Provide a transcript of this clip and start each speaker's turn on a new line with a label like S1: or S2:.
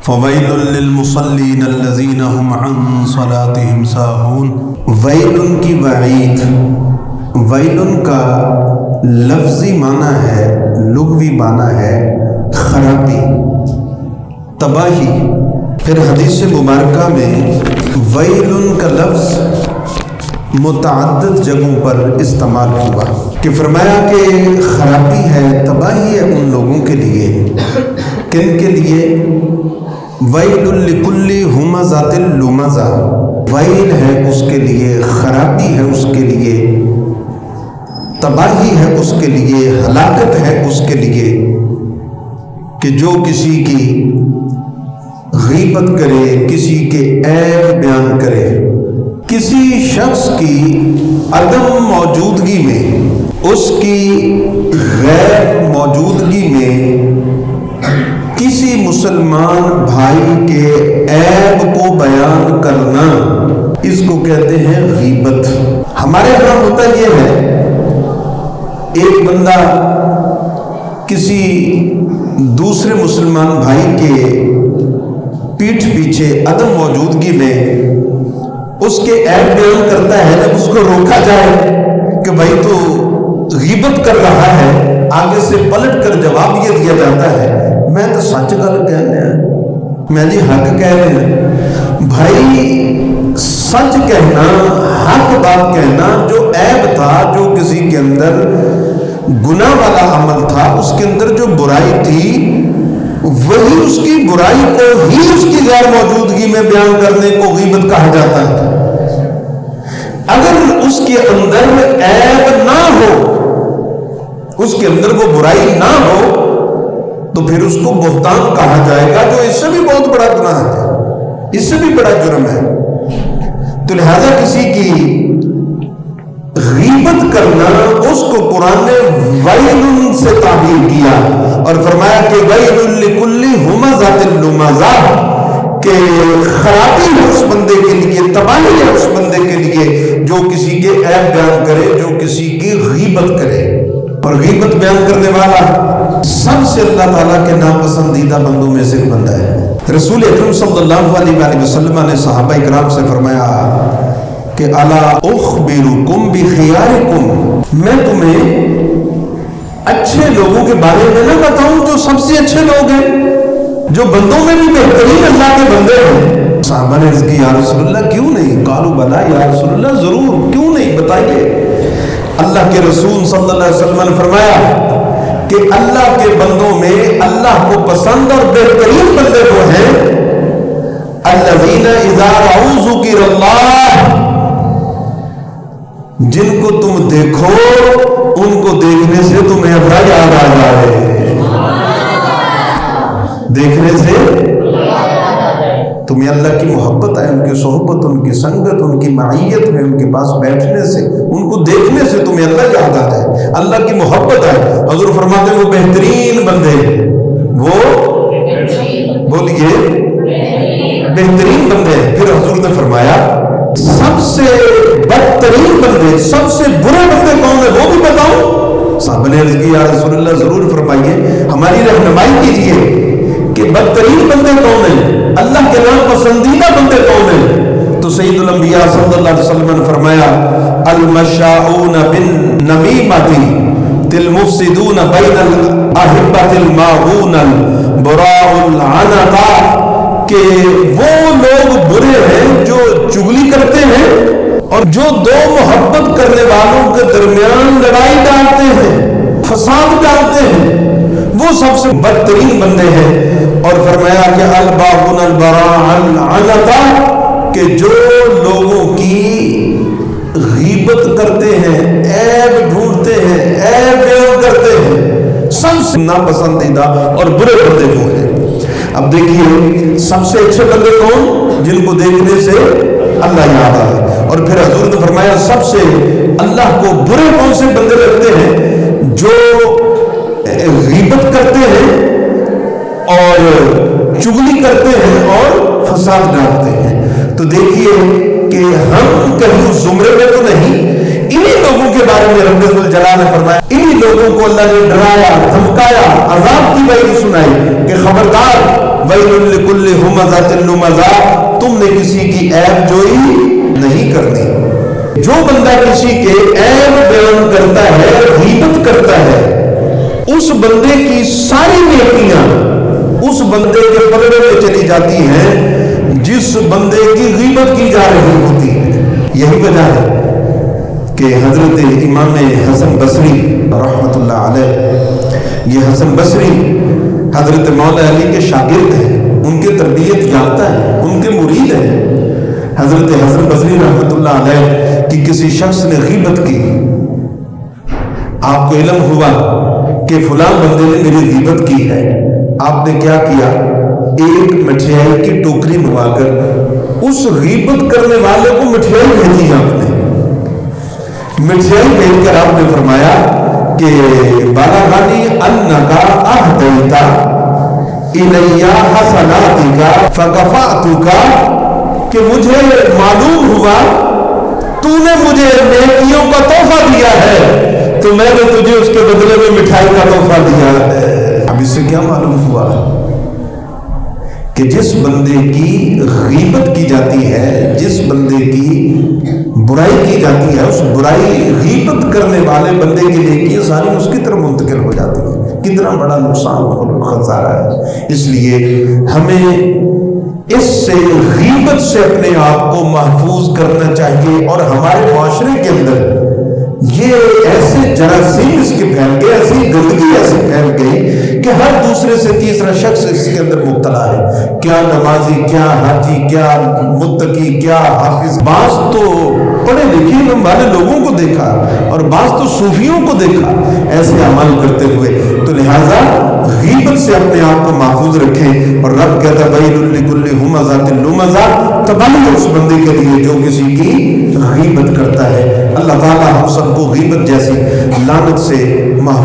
S1: Foil للمصلین الذین هم عن صلاتهم ساہون۔ ویل کی وعید، ویل کا لفظی معنی ہے، لغوی معنی ہے خرابی، تباہی۔ پھر حدیث مبارکہ میں ویل کا لفظ متعدد جگہوں پر استعمال ہوا کہ فرمایا کہ خرابی ہے، تباہی ہے ان لوگوں کے لیے، کن کے لیے؟ ویل لکل ہمزۃ لمزہ، ویل ہے اس کے لیے، خرابی ہے اس کے لیے، تباہی ہے اس کے لیے، ہلاکت ہے اس کے لیے کہ جو کسی کی غیبت کرے، کسی کے عیب بیان کرے، کسی شخص کی عدم موجودگی میں، اس کی غیر موجودگی میں کسی مسلمان بھائی کے عیب کو بیان کرنا، اس کو کہتے ہیں غیبت۔ ہمارے یہاں ہوتا یہ ہے، ایک بندہ کسی دوسرے مسلمان بھائی کے پیٹھ پیچھے عدم موجودگی میں اس کے عیب بیان کرتا ہے۔ جب اس کو روکا جائے کہ بھائی تو غیبت کر رہا ہے، آگے سے پلٹ کر جواب یہ دیا جاتا ہے، میں تو سچ گل کہنے ہیں، میں جی حق کہہ رہے ہیں۔ بھائی سچ کہنا، حق بات کہنا، جو عیب تھا، جو کسی کے اندر گناہ والا عمل تھا، اس کے اندر جو برائی تھی، وہی اس کی برائی کو ہی اس کی غیر موجودگی میں بیان کرنے کو غیبت کہا جاتا ہے۔ اگر اس کے اندر عیب نہ ہو، اس کے اندر وہ برائی نہ ہو، تو پھر اس کو بہتان کہا جائے گا، جو اس سے بھی بہت بڑا گناہ ہے، اس سے بھی بڑا جرم ہے۔ تو لہذا کسی کی غیبت کرنا، اس کو قرآن نے ویل سے تعبیر کیا اور فرمایا کہ ویل لکل ہمزۃ لمزہ، کہ خرابی ہے اس بندے کے لیے، تباہی ہے اس بندے کے لیے جو کسی کے عیب بیان کرے، جو کسی کی غیبت کرے۔ اور غیبت بیان کرنے والا سب سے اللہ تعالیٰ کے ناپسندیدہ بندوں میں سے ایک بندہ ہے۔ رسول اکرم صلی اللہ علیہ وآلہ وسلم نے صحابہ اکرام سے فرمایا کہ الا اخبرکم بخیارکم، میں تمہیں اچھے لوگوں کے بارے میں نہ بتاؤں جو سب سے اچھے لوگ ہیں، جو بندوں میں بھی بہترین اللہ کے بندے ہیں؟ صحابہ نے عرض کی یا رسول اللہ کیوں نہیں؟ قالوا بلا یا رسول اللہ ضرور، کیوں نہیں، بتائیے۔ اللہ کے رسول صلی اللہ علیہ وسلم نے فرمایا کہ اللہ کے بندوں میں اللہ کو پسند اور بہترین بندے وہ ہیں الذین اذا رأوا ذکر اللہ، جن کو تم دیکھو ان کو دیکھنے سے تمہیں اپنا یاد آ جائے، دیکھنے سے تمہیں اللہ کی محبت ہے، ان کی صحبت، ان کی سنگت، ان کی معیت میں، ان کے پاس بیٹھنے سے، ان کو دیکھنے سے تمہیں اللہ یاد آتا ہے، اللہ کی محبت ہے۔ حضور فرماتے ہیں وہ بہترین بندے، وہ بولیے بہترین بندے۔ پھر حضور نے فرمایا سب سے بدترین بندے، سب سے برے بندے کون ہیں وہ بھی بتاؤں؟ صحابہ نے عرض کی یا رسول اللہ ضرور فرمائیے، ہماری رہنمائی کیجیے کہ بدترین بندے کون ہیں، اللہ کے نام پسندیدہ بندے کون ہیں؟ تو سید الانبیاء صلی اللہ علیہ وسلم نے فرمایا المشاؤون بالنمیمۃ المفسدون بین الاحبۃ الماغون البراء العنتا، کہ وہ لوگ برے ہیں جو چغلی کرتے ہیں اور جو دو محبت کرنے والوں کے درمیان لڑائی ڈالتے ہیں، فساد ڈالتے ہیں، وہ سب سے بدترین بندے ہیں۔ اور فرمایا کہ الباغون البراء العنتا، کہ جو لوگوں کی غیبت کرتے ہیں، عیب ڈھونڈتے ہیں، عیب بیان کرتے ہیں، سب سے ناپسندیدہ اور برے بندے وہ ہیں۔ اب دیکھیے سب سے اچھے بندے کون؟ جن کو دیکھنے سے اللہ یاد آئے۔ اور پھر حضور نے فرمایا سب سے اللہ کو برے کون سے بندے لگتے ہیں؟ جو غیبت کرتے ہیں اور چغلی کرتے ہیں اور فساد ڈالتے ہیں۔ تو دیکھیے کہ ہم کہیں زمرے میں تو نہیں، انہی لوگوں کے بارے میں رب الجلال نے فرمایا، انہی لوگوں کو اللہ نے ڈرایا، دھمکایا، عذاب کی وعید سنائی کہ خبردار ویل لکل ہمزۃ لمزہ، تم نے کسی کی عیب جوئی نہیں کرنی۔ جو بندہ کسی کے عیب بیان کرتا ہے، غیبت کرتا ہے، اس بندے کی ساری نیکیاں اس بندے کے پلڑے میں چلی جاتی ہیں جس بندے کی غیبت کی جا رہی ہوتی ہے۔ یہی وجہ ہے کہ حضرت امام حسن بصری رحمۃ اللہ علیہ، یہ حسن بصری حضرت مولا علی کے شاگرد ہیں، ان کے تربیت یافتہ ہیں، ان کے مرید ہیں۔ حضرت حسن بصری رحمۃ اللہ علیہ کی کسی شخص نے غیبت کی، آپ کو علم ہوا کہ فلاں بندے نے میری غیبت کی ہے، آپ نے کیا کیا؟ ایک مٹھائی کی ٹوکری منگوا کر اس غیبت کرنے والے کو مٹھائی بھیجی۔ آپ نے مٹھائی بھیج کر آپ نے فرمایا کہ بلغنی انکا اہدیت الی حسناتک فکفأتک، کہ مجھے معلوم ہوا تو نے مجھے نیکیوں کا تحفہ دیا ہے تو میں نے تجھے اس کے بدلے میں مٹھائی کا تحفہ دیا ہے۔ اب اس سے کیا معلوم ہوا کہ جس بندے کی غیبت کی جاتی ہے، جس بندے کی برائی کی جاتی ہے، اس برائی غیبت کرنے والے بندے کے لیے یہ ساری اس کی طرف منتقل ہو جاتی ہے۔ کتنا بڑا نقصان اور خسارہ ہے۔ اس لیے ہمیں اس سے غیبت سے اپنے آپ کو محفوظ کرنا چاہیے، اور ہمارے معاشرے کے اندر یہ ایسے جراثیم اس کے پھیل گئے، ایسی گندگی ایسی پھیل گئی کہ ہر دوسرے سے تیسرا شخص اس کے اندر مبتلا ہے۔ کیا نمازی، کیا حاجی، کیا متقی، کیا حافظ، بعض تو پڑھے لکھے علم والے لوگوں کو دیکھا اور بعض تو صوفیوں کو دیکھا ایسے عمل کرتے ہوئے۔ تو لہٰذا غیبت سے اپنے آپ کو محفوظ رکھیں، اور رب کہتا ہے ویل لکل ہمزۃ لمزہ، تباہی اس بندے کے لیے جو کسی کی غیبت کرتا ہے۔ اللہ تعالی ہم سب کو غیبت جیسی لعنت سے محفوظ